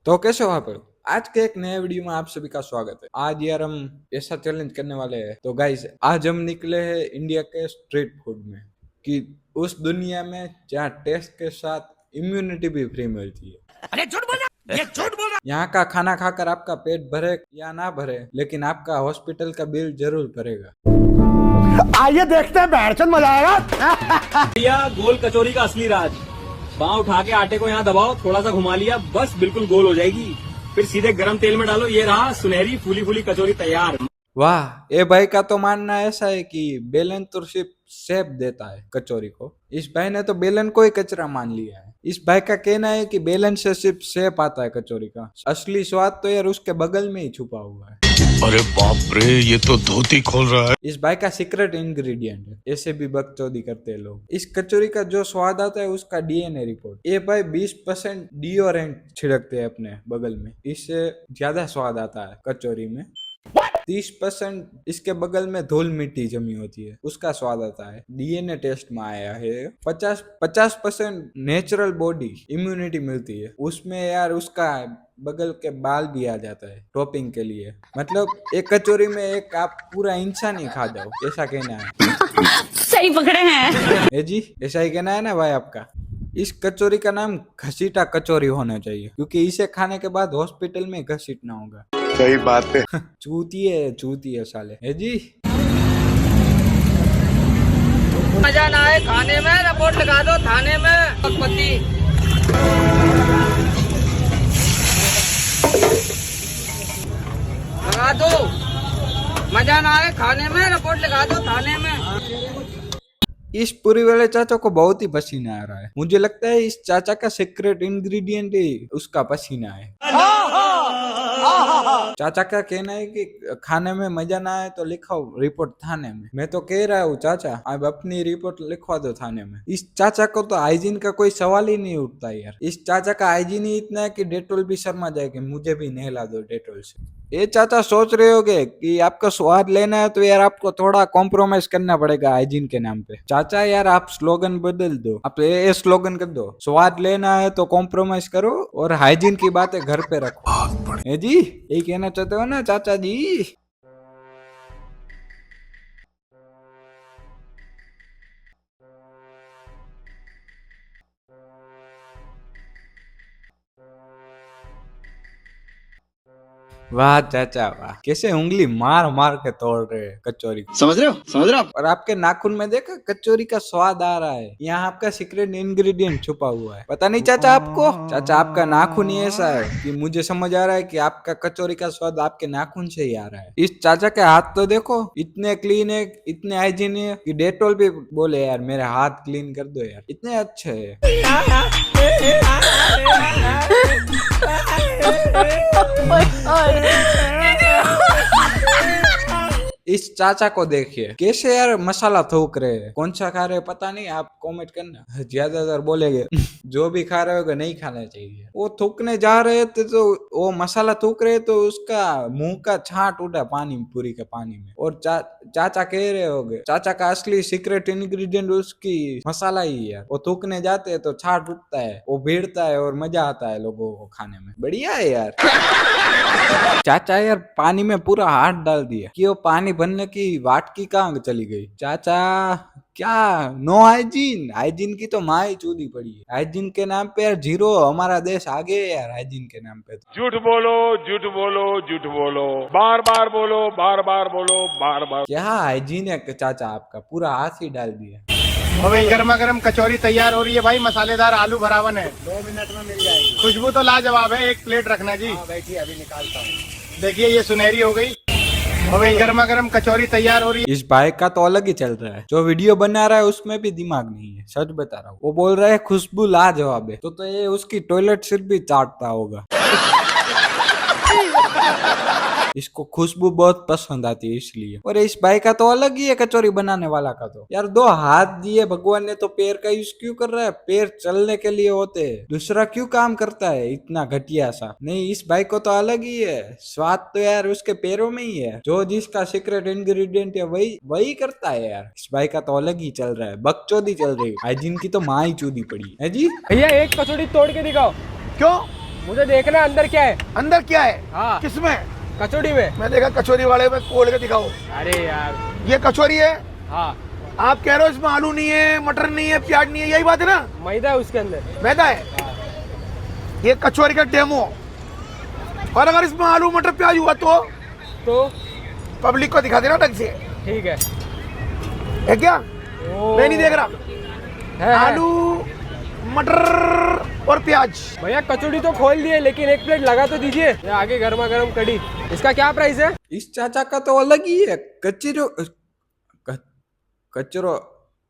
तो कैसे हो आप? आज के एक नए वीडियो में आप सभी का स्वागत है। आज यार हम ऐसा चैलेंज करने वाले हैं। तो गाइस आज हम निकले हैं इंडिया के स्ट्रीट फूड में, कि उस दुनिया में जहाँ टेस्ट के साथ इम्यूनिटी भी फ्री मिलती है। अरे झूठ बोला, ये झूठ बोला। यहाँ का खाना खाकर आपका पेट भरे या ना भरे, लेकिन आपका हॉस्पिटल का बिल जरूर भरेगा। आइए देखते हैं बैठचंद मजा आएगा। भैया गोल कचौरी का असली राज, बाँह उठा के आटे को यहाँ दबाओ, थोड़ा सा घुमा लिया, बस बिल्कुल गोल हो जाएगी। फिर सीधे गरम तेल में डालो, ये रहा सुनहरी फूली फूली कचौरी तैयार। वाह, ये भाई का तो मानना ऐसा है कि बेलन तो सिर्फ शेप देता है कचौरी को। इस भाई ने तो बेलन को ही कचरा मान लिया है। इस भाई का कहना है कि बेलन से सिर्फ शेप आता है कचौरी का, असली स्वाद तो यार उसके बगल में ही छुपा हुआ है। अरे बाप रे, ये तो धोती खोल रहा है। इस भाई का सीक्रेट इंग्रेडिएंट है। ऐसे भी बकचोदी करते हैं लोग। इस कचौरी का जो स्वाद आता है उसका डीएनए रिपोर्ट। ये भाई 20% डिओरेंट छिड़कते हैं अपने बगल में, इससे ज्यादा स्वाद आता है कचौरी में। 30% इसके बगल में धूल मिट्टी जमी होती है, उसका स्वाद आता है। डीएनए टेस्ट में आया है। 50% नेचुरल बॉडी इम्यूनिटी मिलती है उसमें यार। उसका बगल के बाल भी आ जाता है टॉपिंग के लिए। मतलब एक कचौरी में एक आप पूरा इंसान ही खा जाओ, ऐसा कहना है। सही पकड़े हैं। ए जी, ऐसा ही कहना है ना भाई आपका? इस कचौरी का नाम घसीटा कचौरी होना चाहिए, क्योंकि इसे खाने के बाद हॉस्पिटल में घसीटना होगा। सही बात है। चूती है साले। है जी, मजा ना आए खाने में, रिपोर्ट लगा दो थाने में। पति लगा दो, मजा ना आए खाने में, रिपोर्ट लगा दो थाने में। इस पूरी वाले चाचा को बहुत ही पसीना आ रहा है। मुझे लगता है इस चाचा का सीक्रेट इंग्रेडिएंट ही उसका पसीना है। चाचा का कहना है कि खाने में मजा ना आए तो लिखाओ रिपोर्ट थाने में। मैं तो कह रहा हूँ चाचा, अब अपनी रिपोर्ट लिखवा दो थाने में। इस चाचा को तो हाइजीन का कोई सवाल ही नहीं उठता यार। इस चाचा का हाइजीन ही इतना है कि डेटोल भी शर्मा जाएगी, मुझे भी नहला दो डेटोल से। ये चाचा सोच रहे होगे कि आपका स्वाद लेना है तो यार आपको थोड़ा कॉम्प्रोमाइज करना पड़ेगा हाइजीन के नाम पे। चाचा यार आप स्लोगन बदल दो, आप ये स्लोगन कर दो, स्वाद लेना है तो कॉम्प्रोमाइज करो और हाइजीन की बातें घर पे रखो। है जी, यही कहना चाहते हो ना चाचा जी? वाह चाचा वाह, कैसे उंगली मार मार के तोड़ रहे हैं कचौरी को। समझ रहे हो? और आपके नाखून में देखा कचौरी का स्वाद आ रहा है। यहाँ आपका सीक्रेट इंग्रेडिएंट छुपा हुआ है। पता नहीं चाचा आपको? चाचा आपका नाखून ही ऐसा है कि मुझे समझ आ रहा है कि आपका कचौरी का स्वाद आपके नाखून से ही आ रहा है। इस चाचा के हाथ तो देखो, इतने क्लीन है, इतने हाइजीन है कि डेटोल भी बोले यार मेरे हाथ क्लीन कर दो यार, इतने अच्छे है। इस चाचा को देखिए कैसे यार मसाला थूक रहे हैं। कौन सा खा रहे हैं पता नहीं, आप कमेंट करना। ज्यादातर बोलेंगे जो भी खा रहे होगा नहीं खाना चाहिए। वो थूकने जा रहे थे तो वो मसाला थूक रहे तो उसका मुंह का छांट उठा पानी, पूरी के पानी में। और चाचा कह रहे होगे चाचा का असली सीक्रेट इंग्रेडिएंट उसकी मसाला ही है। वो थूकने जाते हैं तो छाट उठता है, वो भिड़ता है और मजा आता है लोगों को खाने में। बढ़िया है यार। चाचा यार पानी में पूरा हाथ डाल दिया कि वो पानी बनने की वाटकी कहाँ चली गई। चाचा क्या नो हाइजीन? हाइजीन की तो माँ ही चूदी पड़ी है। हाइजीन के नाम पे यार जीरो, हमारा देश आगे है यार हाइजीन के नाम पे। झूठ बोलो, झूठ बोलो, झूठ बोलो, बार बार बोलो, बार बार बोलो, बार बार। क्या हाइजीन है चाचा आपका? पूरा हाथ ही डाल दिया। भाई गर्मा गर्म कचौरी तैयार हो रही है भाई। मसालेदार आलू भरावन है, 2 मिनट में मिल जाएगी। खुशबू तो लाजवाब है। एक प्लेट रखना जी। बैठिए अभी निकालता हूँ। देखिए ये सुनहरी हो गई। भाई गर्मा गर्म कचौरी तैयार हो रही है। इस भाई का तो अलग ही चल रहा है। जो वीडियो बना रहा है उसमें भी दिमाग नहीं है, सच बता रहा हूँ। वो बोल रहा है खुशबू लाजवाब है, तो ये उसकी टॉयलेट सिर्फ भी चाटता होगा। इसको खुशबू बहुत पसंद आती है इसलिए। और इस भाई का तो अलग ही है कचौरी बनाने वाला का तो। यार 2 हाथ दिए भगवान ने तो पैर का यूज क्यों कर रहा है? पैर चलने के लिए होते हैं, दूसरा क्यों काम करता है इतना घटिया सा? नहीं, इस भाई को तो अलग ही है। स्वाद तो यार उसके पैरों में ही है। जो जिसका सीक्रेट इंग्रेडिएंट है वही करता है यार। इस भाई का तो अलग ही चल रहा है, बकचोदी चल रही है। हाइजीन की तो माँ ही चूदी पड़ी है जी। भैया एक कचौड़ी तोड़ के दिखाओ। क्यों? मुझे देखना अंदर क्या है। अंदर क्या है? हाँ। किसमें? कचौड़ी में। मैं देखा कचौरी वाले में, खोल के दिखाओ। अरे यार। ये कचौरी है? हाँ। आप कह रहे हो इसमें आलू नहीं है, मटर नहीं है, प्याज नहीं है, यही बात है ना? मैदा है उसके अंदर। मैदा है। ये कचौरी का डेमो। और अगर इसमें आलू मटर प्याज हुआ तो पब्लिक को दिखा देना ढंग से। ठीक है। है क्या? ओ। मैं नहीं देख रहा। है। आलू मटर और प्याज। भैया कचौड़ी तो खोल दिए, लेकिन एक प्लेट लगा तो दीजिए। ये आगे गर्मा गर्म कड़ी, इसका क्या प्राइस है? इस चाचा का तो अलग ही है। कचरो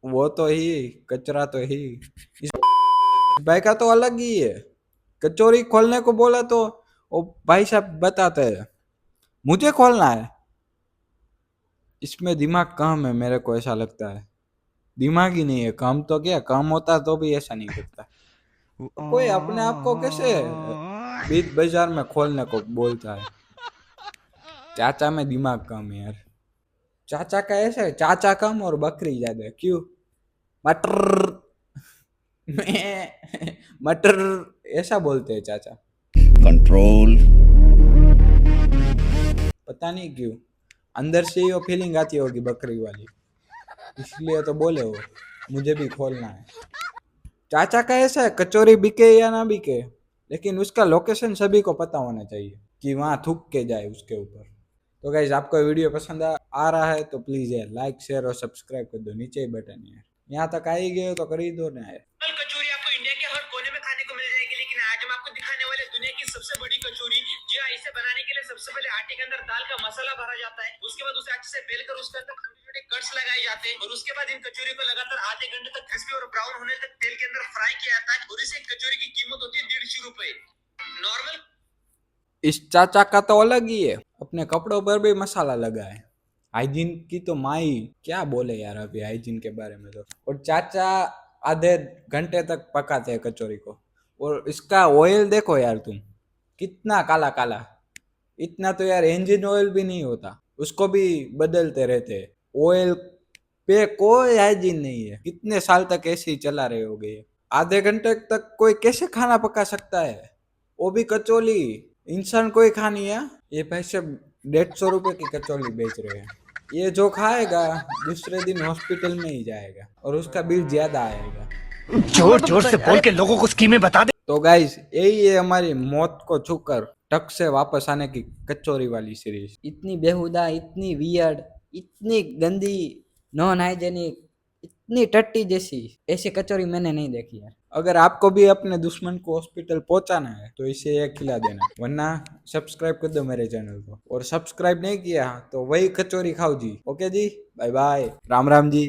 वो तो ही, कचरा तो ही। इस भाई का तो अलग ही है। कचौरी खोलने को बोला तो वो भाई साहब बताते हैं मुझे खोलना है। इसमें दिमाग कम है, मेरे को ऐसा लगता है। दिमाग ही नहीं है, काम तो क्या काम होता तो भी ऐसा नहीं करता। कोई अपने आप को कैसे बीच बाजार में खोलने को बोलता है। चाचा में दिमाग कम है यार। चाचा का ऐसा है, चाचा कम और बकरी ज्यादा। क्यों? मटर मटर ऐसा बोलते हैं चाचा। कंट्रोल। पता नहीं क्यों अंदर से ही वो फीलिंग आती होगी बकरी वाली, इसलिए तो बोले वो मुझे भी खोलना है। चाचा का ऐसा है, कचौरी बिके या ना बिके, लेकिन उसका लोकेशन सभी को पता होना चाहिए कि वहाँ थूक के जाए उसके ऊपर। तो गाइस आपको वीडियो पसंद आ रहा है तो प्लीज यार लाइक शेयर और सब्सक्राइब कर दो, नीचे ही बटन है। यहाँ तक आ ही गए हो तो कर ही दो ना यार। कचौरी आपको इंडिया के हर कोने में खाने को मिल जाएगी, लेकिन आज हम आपको दिखाने वाले दुनिया की सबसे बड़ी कचौरी। जी हाँ, इसे बनाने के लिए सबसे पहले आटे के अंदर दाल का मसाला भरा जाता है। उसके बाद उसे अच्छे से बेलकर उसके अंदर छोटे छोटे कट्स लगाए जाते हैं और उसके बाद इन कचौरी को लगातार आधे घंटे तक क्रिस्पी और ब्राउन होने तक तेल के अंदर फ्राई किया जाता है। और इस एक कचौरी की कीमत होती है 150 रुपए नॉर्मल। इस चाचा का तो अलग ही है, अपने कपड़ों पर भी मसाला लगा है। हाइजीन की तो माई क्या बोले यार अभी हाइजीन के बारे में तो। और चाचा आधे घंटे तक पकाते हैं कचौरी को। और इसका ऑयल देखो यार तुम, कितना काला काला। इतना तो यार इंजन ऑयल भी नहीं होता, उसको भी बदलते रहते हैं। ऑयल पे कोई हाइजीन नहीं है। कितने साल तक ऐसे ही चला रहे होगे। आधे घंटे तक कोई कैसे खाना पका सकता है, वो भी कचौली। इंसान कोई खानी है। ये पैसे 150 रुपए की कचौली बेच रहे हैं। ये जो खाएगा दूसरे दिन हॉस्पिटल में ही जाएगा और उसका बिल ज्यादा आएगा। जोर जोर से बोल के लोगों को स्कीमें बता दे। तो गाइस यही है हमारी मौत को छूकर टक से वापस आने की कचौरी वाली सीरीज। इतनी बेहुदा, इतनी वियर्ड, इतनी गंदी, नॉन हाइजेनिक, इतनी टट्टी जैसी ऐसी कचौरी मैंने नहीं देखी यार। अगर आपको भी अपने दुश्मन को हॉस्पिटल पहुंचाना है तो इसे ये खिला देना, वरना सब्सक्राइब कर दो मेरे चैनल को। और सब्सक्राइब नहीं किया तो वही कचौरी खाओ जी। ओके जी, बाय बाय, राम राम जी।